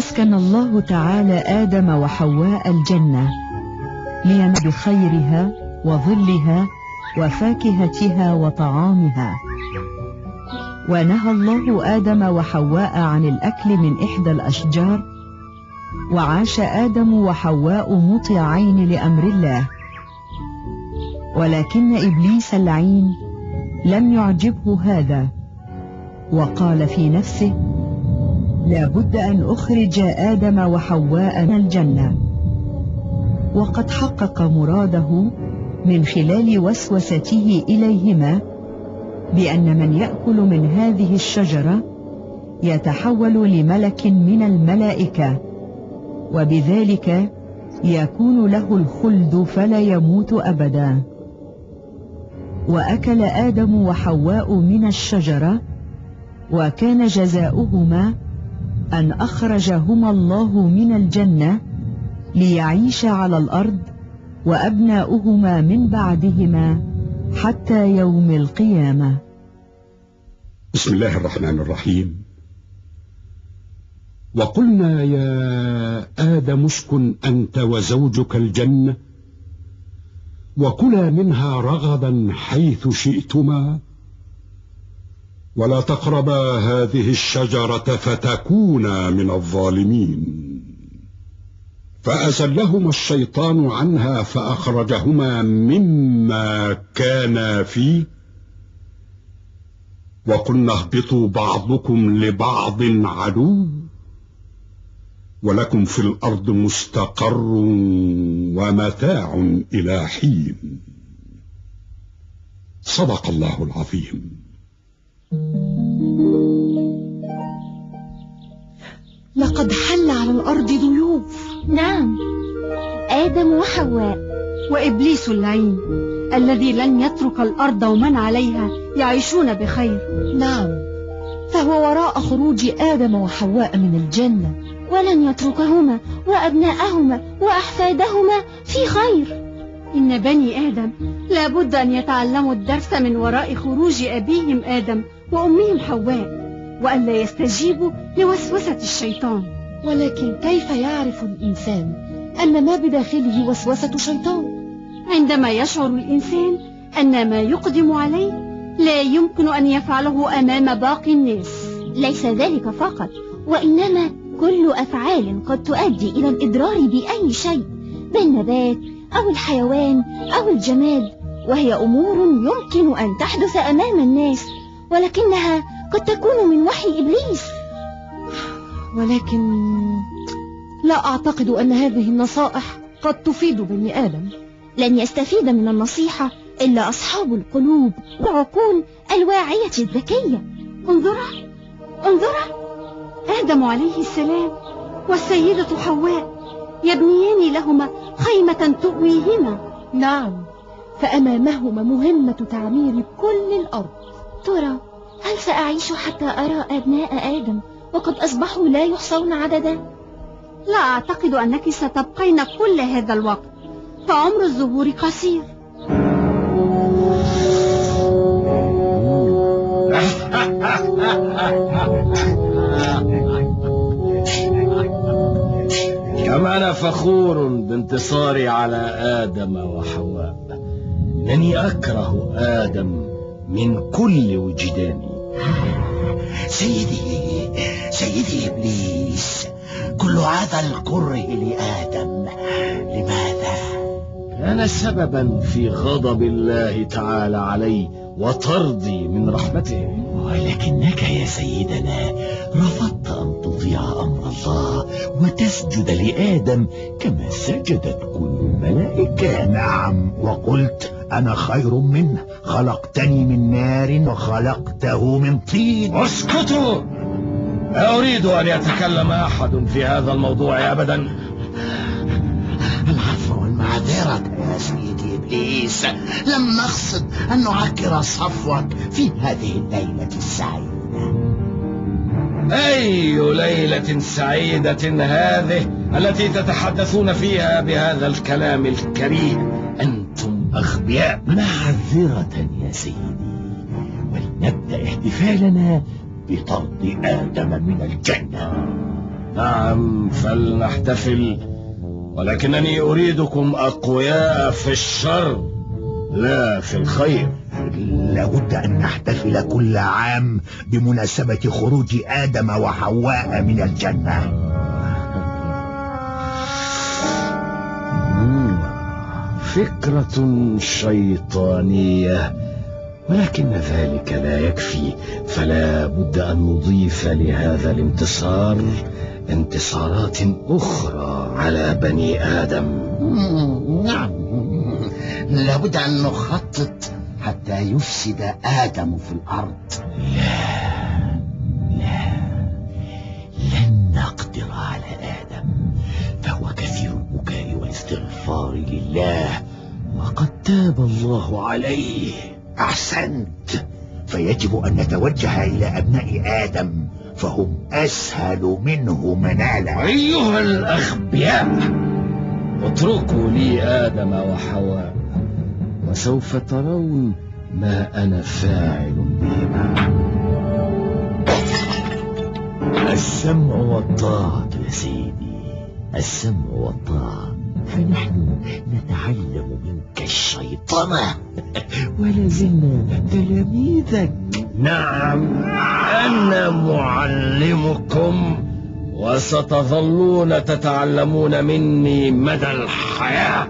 أسكن الله تعالى آدم وحواء الجنة لينال بخيرها وظلها وفاكهتها وطعامها. ونهى الله آدم وحواء عن الأكل من إحدى الأشجار، وعاش آدم وحواء مطيعين لأمر الله. ولكن إبليس اللعين لم يعجبه هذا، وقال في نفسه: لا بد أن أخرج آدم وحواء من الجنة. وقد حقق مراده من خلال وسوسته إليهما بأن من يأكل من هذه الشجرة يتحول لملك من الملائكة، وبذلك يكون له الخلد فلا يموت أبدا. وأكل آدم وحواء من الشجرة، وكان جزاؤهما أن أخرجهما الله من الجنة ليعيش على الأرض، وأبناؤهما من بعدهما حتى يوم القيامة. بسم الله الرحمن الرحيم. وقلنا يا آدم اسكن أنت وزوجك الجنة وكلا منها رغدا حيث شئتما، ولا تقربا هذه الشجرة فتكونا من الظالمين. فأزلهما الشيطان عنها فأخرجهما مما كانا فيه، وقلنا اهبطوا بعضكم لبعض عدو، ولكم في الأرض مستقر ومتاع إلى حين. صدق الله العظيم. لقد حل على الأرض ضيوف. نعم، آدم وحواء وإبليس اللعين الذي لن يترك الأرض ومن عليها يعيشون بخير. نعم، فهو وراء خروج آدم وحواء من الجنة، ولن يتركهما وأبناءهما وأحفادهما في خير. إن بني آدم لابد أن يتعلموا الدرس من وراء خروج أبيهم آدم وأمهم حواء، وألا يستجيبوا لوسوسة الشيطان. ولكن كيف يعرف الإنسان أن ما بداخله وسوسة شيطان؟ عندما يشعر الإنسان أن ما يقدم عليه لا يمكن أن يفعله أمام باقي الناس. ليس ذلك فقط، وإنما كل أفعال قد تؤدي إلى الإضرار بأي شيء، بالنبات أو الحيوان أو الجماد، وهي أمور يمكن أن تحدث أمام الناس، ولكنها قد تكون من وحي إبليس. ولكن لا أعتقد أن هذه النصائح قد تفيد بني آدم. لن يستفيد من النصيحة إلا أصحاب القلوب والعقول الواعية الذكية. انظرا آدم عليه السلام والسيدة حواء يبنيان لهما خيمة تؤويهما. نعم، فأمامهما مهمة تعمير كل الأرض. ترى هل سأعيش حتى أرى أبناء آدم وقد أصبحوا لا يحصون عددا؟ لا أعتقد أنك ستبقين كل هذا الوقت، فعمر الزهور قصير. كم أنا فخور بانتصاري على آدم وحواء. إنني أكره آدم من كل وجداني. سيدي إبليس، كل هذا الكره لآدم لماذا؟ كان سببا في غضب الله تعالى علي وطردي من رحمته. ولكنك يا سيدنا رفضت أن تطيع أمر الله وتسجد لآدم كما سجدت كل الملائكة. نعم، وقلت أنا خير منه، خلقتني من نار وخلقته من طين. اسكتوا، لا أريد أن يتكلم أحد في هذا الموضوع أبدا. العفو والمعذرة يا سيدي إبليس، لم نقصد أن نعكر صفوك في هذه الليلة السعيدة. أي ليلة سعيدة هذه التي تتحدثون فيها بهذا الكلام الكريم؟ أنتم أغبياء. معذرة يا سيدي، ولنبدأ احتفالنا بطرد آدم من الجنة. نعم، فلنحتفل، ولكنني أريدكم أقوياء في الشر لا في الخير. لابد أن نحتفل كل عام بمناسبة خروج آدم وحواء من الجنة. فكرة شيطانية، ولكن ذلك لا يكفي، فلا بد أن نضيف لهذا الانتصار انتصارات أخرى على بني آدم. نعم، لابد أن نخطط حتى يفسد آدم في الأرض. لا، لن نقدر على آدم، فهو كثير البكاء والاستغفار لله، وقد تاب الله عليه. أحسنت، فيجب أن نتوجه إلى أبناء آدم، فهم أسهل منه منالا. أيها الأغبياء، اتركوا لي آدم وحواء، وسوف ترون ما أنا فاعل بهما. السمع والطاعة يا سيدي، السمع والطاعة، فنحن نتعلم منك الشيطنة ولازلنا تلاميذك. نعم، أنا معلمكم، وستظلون تتعلمون مني مدى الحياة.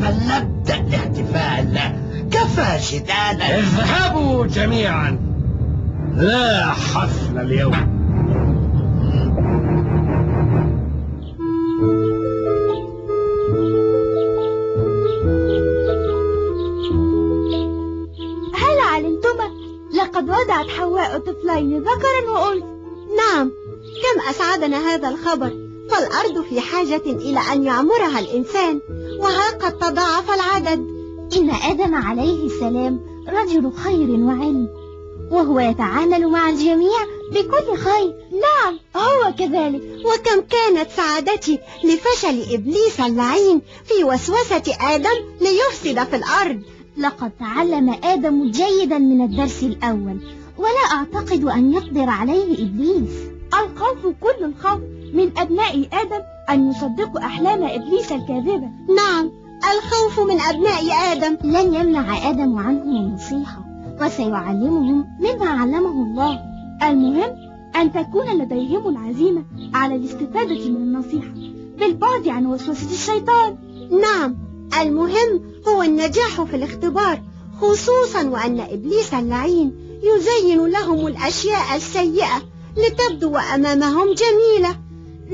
فلنبدأ الاحتفال، كفى شتانا. اذهبوا جميعا، لا حفل اليوم. هل علمتما لقد وضعت حواء طفلين ذكرا وأنثى؟ نعم، كم أسعدنا هذا الخبر، فالأرض في حاجة إلى أن يعمرها الإنسان، وها قد تضاعف العدد. إن آدم عليه السلام رجل خير وعلم، وهو يتعامل مع الجميع بكل خير. نعم، هو كذلك. وكم كانت سعادتي لفشل إبليس اللعين في وسوسة آدم ليفسد في الأرض. لقد تعلم آدم جيدا من الدرس الأول، ولا أعتقد أن يقدر عليه إبليس. الخوف كل الخوف من أبناء آدم أن يصدقوا أحلام إبليس الكاذبة. نعم، الخوف من أبناء آدم. لن يمنع آدم عنهم النصيحة، وسيعلمهم مما علمه الله. المهم أن تكون لديهم العزيمة على الاستفادة من النصيحة بالبعد عن وسوسة الشيطان. نعم، المهم هو النجاح في الاختبار، خصوصا وأن إبليس اللعين يزين لهم الأشياء السيئة لتبدو أمامهم جميلة.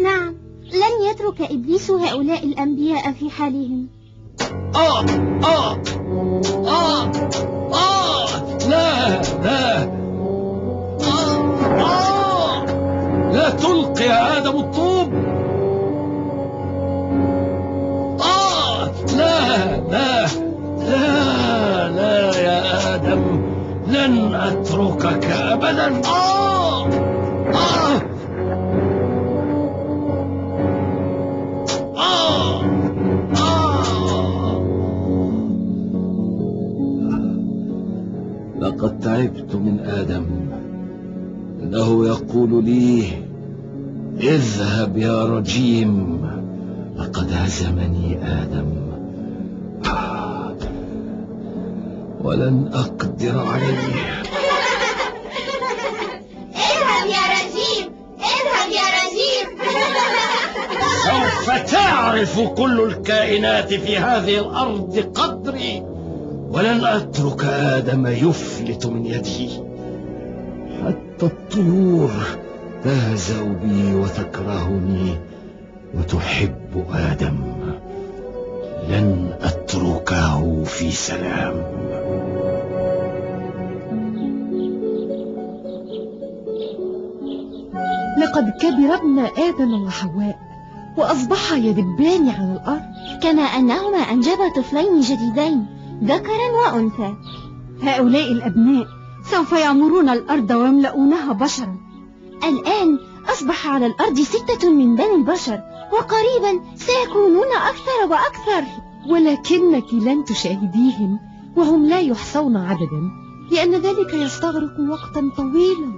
نعم، لن يترك إبليس هؤلاء الأنبياء في حالهم. لا لا تلقي يا آدم الطوب. لا يا آدم، لن أتركك أبدا. لقد تعبت من آدم، إنه يقول لي اذهب يا رجيم، لقد هزمني آدم ولن أقدر عليه. اذهب يا رجيم، اذهب يا رجيم. سوف تعرف كل الكائنات في هذه الأرض قدري، ولن أترك آدم يفلت من يدي. حتى الطيور تهزأ بي وتكرهني وتحب آدم، لن أتركه في سلام. لقد كبر ابن آدم وحواء، وأصبحا يدبان على الأرض، كما أنهما أنجبا طفلين جديدين ذكرا وأنثى. هؤلاء الأبناء سوف يعمرون الأرض ويملؤونها بشرا. الآن أصبح على الأرض 6 من بني البشر، وقريبا سيكونون أكثر وأكثر. ولكنك لن تشاهديهم، وهم لا يحصون عددا، لأن ذلك يستغرق وقتا طويلا.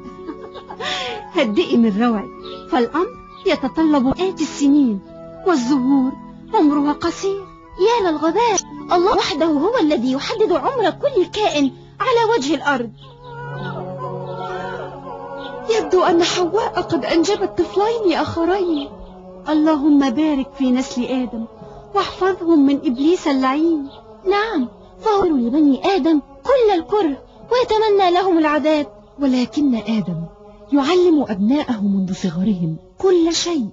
هدئي من روعك، فالأمر يتطلب مئات السنين، والزهور عمرها قصير. يا للغباء، الله وحده هو الذي يحدد عمر كل كائن على وجه الأرض. يبدو أن حواء قد أنجبت طفلين آخرين. اللهم بارك في نسل آدم واحفظهم من إبليس اللعين. نعم، فهو لبني آدم كل الكره ويتمنى لهم العذاب، ولكن آدم يعلم أبناءه منذ صغرهم كل شيء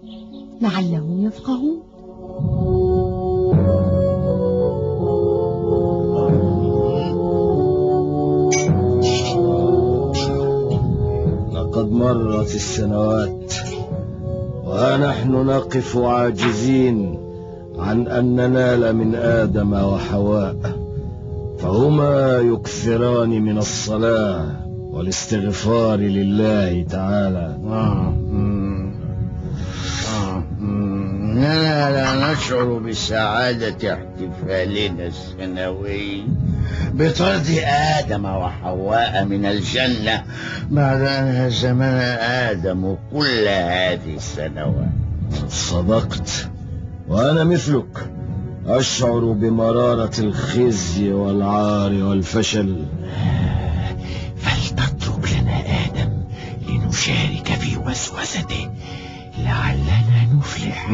لعلهم يفقهون. لقد مرت السنوات ونحن نقف عاجزين عن أن ننال من آدم وحواء، فهما يكثران من الصلاة والاستغفار لله تعالى. إننا لا نشعر بسعادة احتفالنا السنوي بطرد آدم وحواء من الجنة بعد أن هزمنا آدم كل هذه السنوات. صدقت، وأنا مثلك أشعر بمرارة الخزي والعار والفشل. فلتترك لنا آدم لنشارك في وسوسته لعلنا نفلح.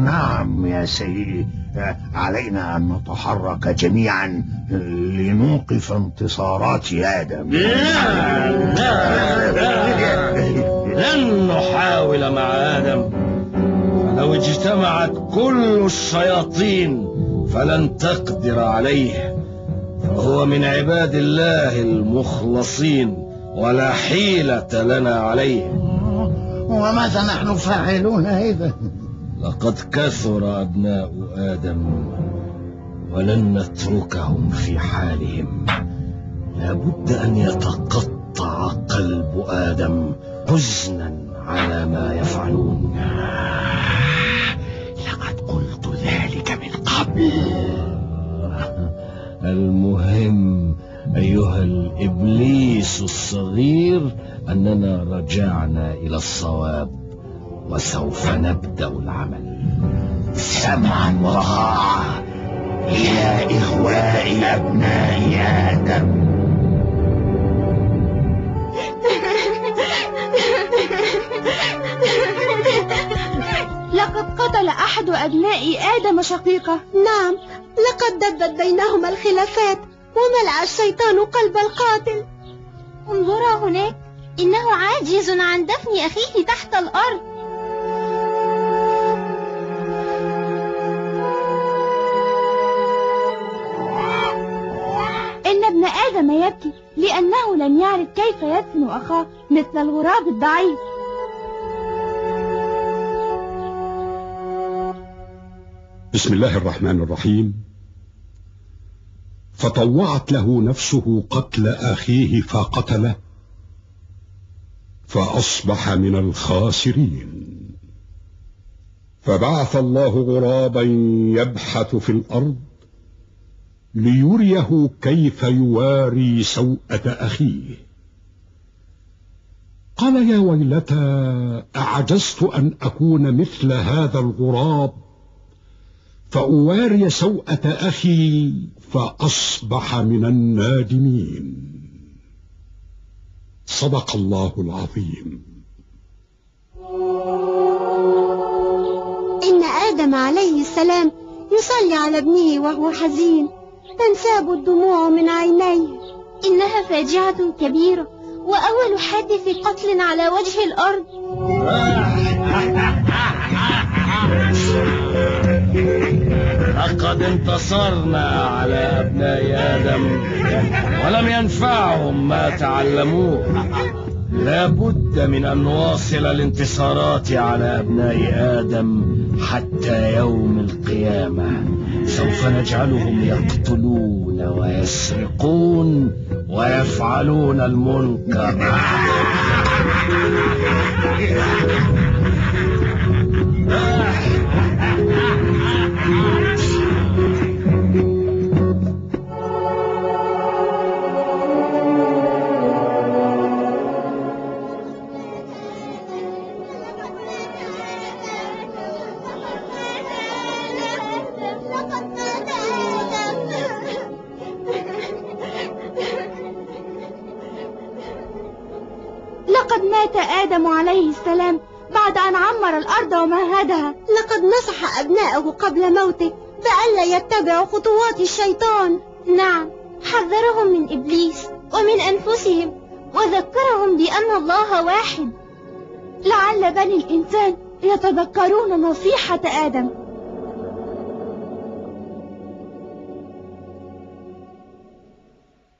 نعم يا سيدي، علينا أن نتحرك جميعا لنوقف انتصارات آدم. لن نحاول مع آدم، فلو اجتمعت كل الشياطين فلن تقدر عليه، فهو من عباد الله المخلصين ولا حيلة لنا عليه. وماذا نحن فاعلون إذا؟ لقد كثر أبناء آدم ولن نتركهم في حالهم. لابد أن يتقطع قلب آدم حزنا على ما يفعلون. لقد قلت ذلك من قبل. المهم أيها الإبليس الصغير أننا رجعنا إلى الصواب وسوف نبدأ العمل. سمعا وطاعة إلى إغواء أبناء آدم. لقد قتل أحد أبناء آدم شقيقه. نعم، لقد دبت بينهما الخلافات وملأ الشيطان قلب القاتل. انظرا هناك، إنه عاجز عن دفن أخيه تحت الأرض. إن ابن آدم يبكي لأنه لم يعرف كيف يدفن أخاه مثل الغراب الضعيف. بسم الله الرحمن الرحيم. فطوعت له نفسه قتل أخيه فقتله فأصبح من الخاسرين. فبعث الله غرابا يبحث في الأرض ليريه كيف يواري سوءة أخيه. قال يا ويلتى أعجزت أن أكون مثل هذا الغراب فأواري سوءة أخي فأصبح من النادمين. صدق الله العظيم. إن آدم عليه السلام يصلي على ابنه وهو حزين، تنساب الدموع من عينيه. إنها فاجعة كبيرة وأول حادث قتل على وجه الأرض. لقد انتصرنا على أبناء آدم ولم ينفعهم ما تعلموه. لا بد من أن نواصل الانتصارات على أبناء آدم حتى يوم القيامة. سوف نجعلهم يقتلون ويسرقون ويفعلون المنكر. لقد مات آدم عليه السلام بعد أن عمر الأرض ومهدها. لقد نصح أبنائه قبل موته بألا يتبعوا خطوات الشيطان. نعم، حذرهم من إبليس ومن أنفسهم وذكرهم بأن الله واحد. لعل بني الإنسان يتذكرون نصيحة آدم